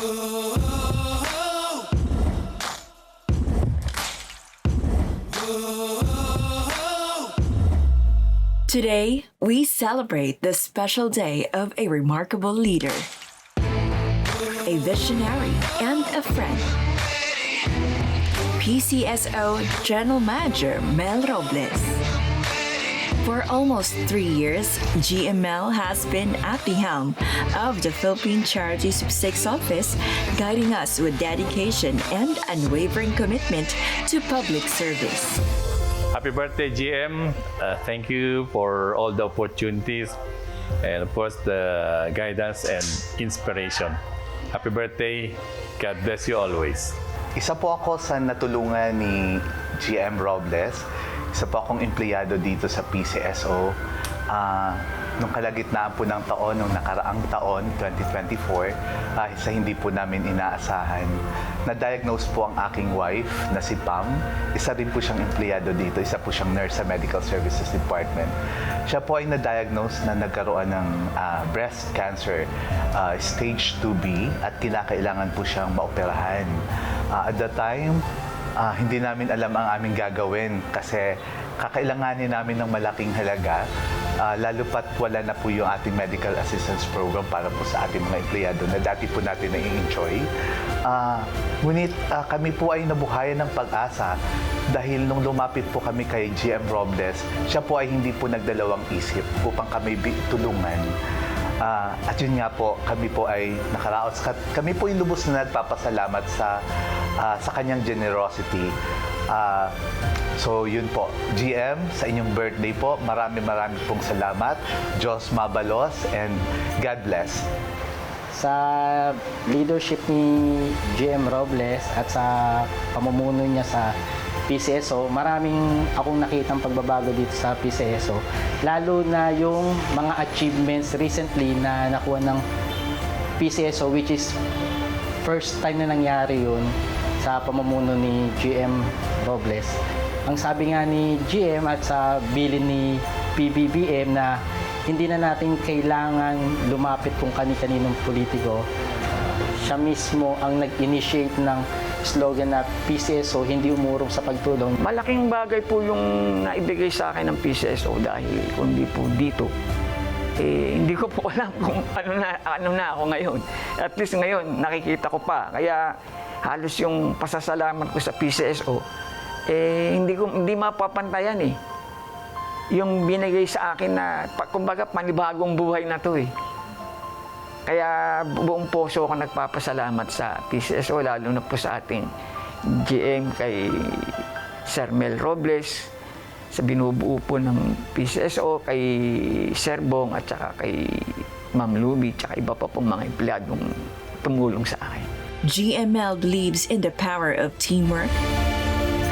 Today, we celebrate the special day of a remarkable leader, a visionary, and a friend. PCSO General Manager Mel Robles. For almost 3 years, GML has been at the helm of the Philippine Charity Sub-6 Office, guiding us with dedication and unwavering commitment to public service. Happy birthday, GM. Thank you for all the opportunities and, of course, the guidance and inspiration. Happy birthday. God bless you always. Isa po ako sa natulungan ni GM Robles. Isa po akong empleyado dito sa PCSO. Nung kalagitnaan po ng taon, nung nakaraang taon, 2024, sa hindi po namin inaasahan, na-diagnose po ang aking wife na si Pam. Isa rin po siyang empleyado dito. Isa po siyang nurse sa Medical Services Department. Siya po ay na-diagnose na nagkaroon ng breast cancer, stage 2B, at kinakailangan po siyang maoperahan. At that time, hindi namin alam ang aming gagawin kasi kakailanganin namin ng malaking halaga, lalo pat wala na po yung ating medical assistance program para po sa ating mga empleyado na dati po natin na-enjoy. Ngunit kami po ay nabuhayan ng pag-asa dahil nung lumapit po kami kay GM Robles, siya po ay hindi po nagdalawang isip upang kami tulungan. At yun nga po, kami po ay nakaraos. Kami po ay lubos na nagpapasalamat sa kanyang generosity. So yun po, GM, sa inyong birthday po, marami pong salamat. Diyos mabalos and God bless. Sa leadership ni GM Robles at sa pamumuno niya sa PCSO, maraming akong nakitang pagbabago dito sa PCSO. Lalo na yung mga achievements recently na nakuha ng PCSO, which is first time na nangyari yun sa pamumuno ni GM Robles. Ang sabi nga ni GM at sa bilin ni PBBM na hindi na natin kailangan lumapit kung kani-kaninong politiko. Siya mismo ang nag-initiate ng slogan na PCSO, hindi umurong sa pagtulong. Malaking bagay po yung naibigay sa akin ng PCSO dahil kundi po dito, hindi ko po alam kung ano na ako ngayon. At least ngayon, nakikita ko pa. Kaya halos yung pasasalamat ko sa PCSO, hindi mapapantayan eh. Yung binigay sa akin na, kumbaga, panibagong buhay na to eh. Kaya buong puso ako nagpapasalamat sa PCSO, lalo na po sa ating GM, kay Sir Mel Robles, sa binubuo po ng PCSO, kay Sir Bong at saka kay Ma'am Luby, at saka iba pa pong mga empleyadong tumulong sa akin. GML believes in the power of teamwork,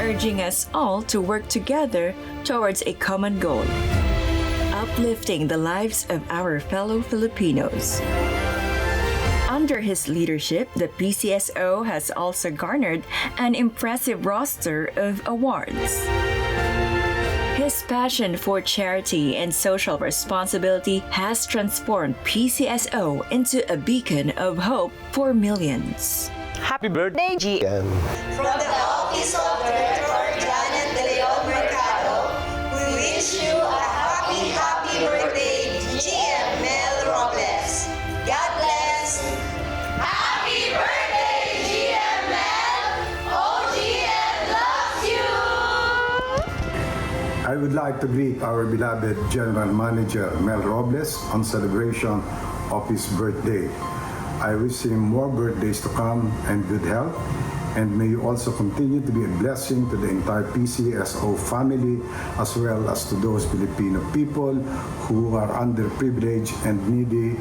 urging us all to work together towards a common goal, uplifting the lives of our fellow Filipinos. Under his leadership, the PCSO has also garnered an impressive roster of awards. His passion for charity and social responsibility has transformed PCSO into a beacon of hope for millions. Happy birthday, GM! From the office of Director Janet De Leon Mercado, we wish you a happy birthday, GM Mel Robles. God bless. Happy birthday, GM Mel. Oh, GM loves you. I would like to greet our beloved General Manager Mel Robles on celebration of his birthday. I wish him more birthdays to come and good health, and may you also continue to be a blessing to the entire PCSO family as well as to those Filipino people who are underprivileged and needy,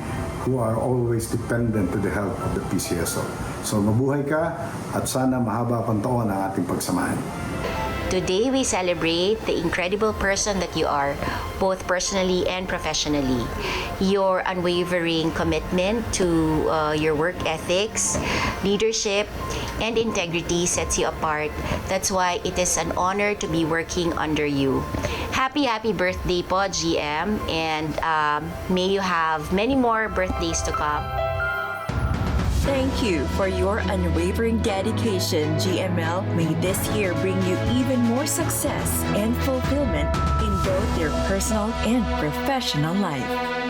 who are always dependent to the help of the PCSO. So mabuhay ka at sana mahaba pang taon ang ating pagsamahan. Today, we celebrate the incredible person that you are, both personally and professionally. Your unwavering commitment to your work ethics, leadership, and integrity sets you apart. That's why it is an honor to be working under you. Happy birthday po, GM, and may you have many more birthdays to come. The Thank you for your unwavering dedication, GML. May this year bring you even more success and fulfillment in both your personal and professional life.